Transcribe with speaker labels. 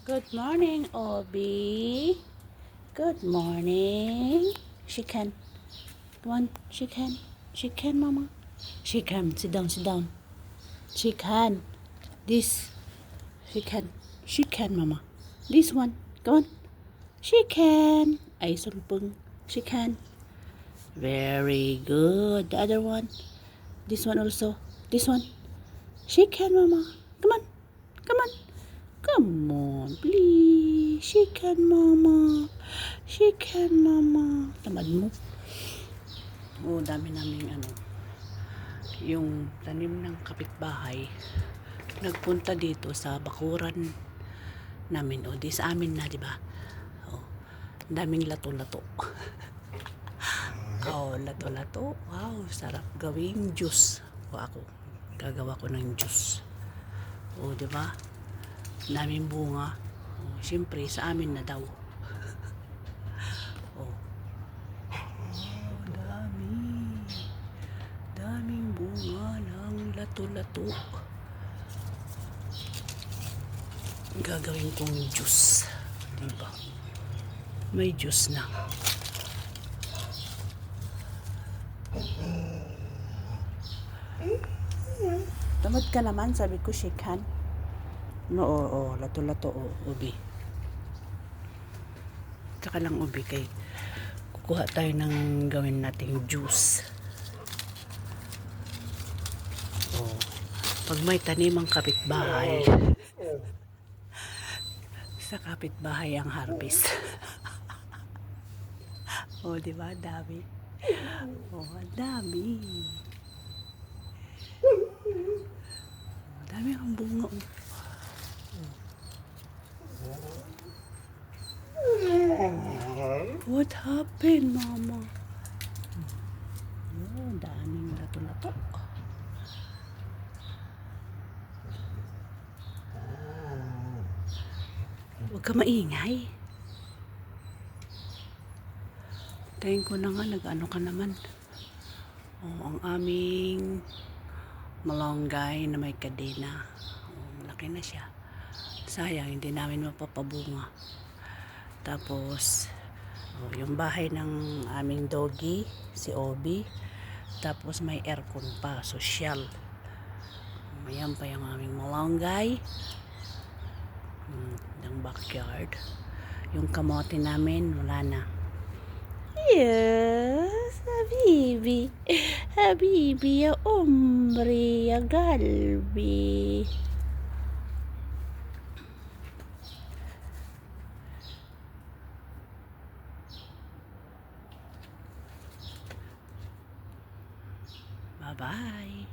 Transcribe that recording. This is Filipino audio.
Speaker 1: Good morning, Obi. Good morning. She can. Come on, she can. She can, Mama. She can. Sit down, sit down. She can. This. She can. She can, Mama. This one. Come on. She can. Ay, sumpong. She can. Very good. The other one. This one also. This one. She can, Mama. Come on. Come on. Come on, please. She can, Mama. She can, Mama. Tamad mo. Oh, dami naming yung tanim ng kapitbahay. Nagpunta dito sa bakuran namin. O, di sa amin na, di ba? Oh, daming lato-lato. Oh, lato-lato. Wow, sarap gawing juice. O, ako, gagawa ko ng juice. O, di ba? Daming bunga. Oh, siyempre, sa amin na daw. Oh. Oh, daming bunga ng lato-lato. Gagawin kong juice. Diba? May juice na. Tamad ka naman, sabi ko, shake hand. No, oo, lato-lato, ubi. Tsaka lang ubi kay kukuha tayo ng gawin nating juice. Oh, pag may tanim ang kapitbahay, sa kapitbahay ang harvest. Oh, di ba? Dami. Oh, dami. Dami ang bunga. What happened, Mama? Oh, daming lato-lato. Huwag ka maingay. Tayin ko na nga, nag-ano ka naman. Oh, ang aming malunggay na may kadena. Oh, malaki na siya. Sayang, hindi namin mapapabunga. Tapos, oh, yung bahay ng aming doggy, si Obi. Tapos may aircon pa, social. Mayan pa yung aming malunggay. Ng backyard. Yung kamote namin, wala na. Yes, habibi. Habibi, ya hombre, ya galbi. Bye-bye.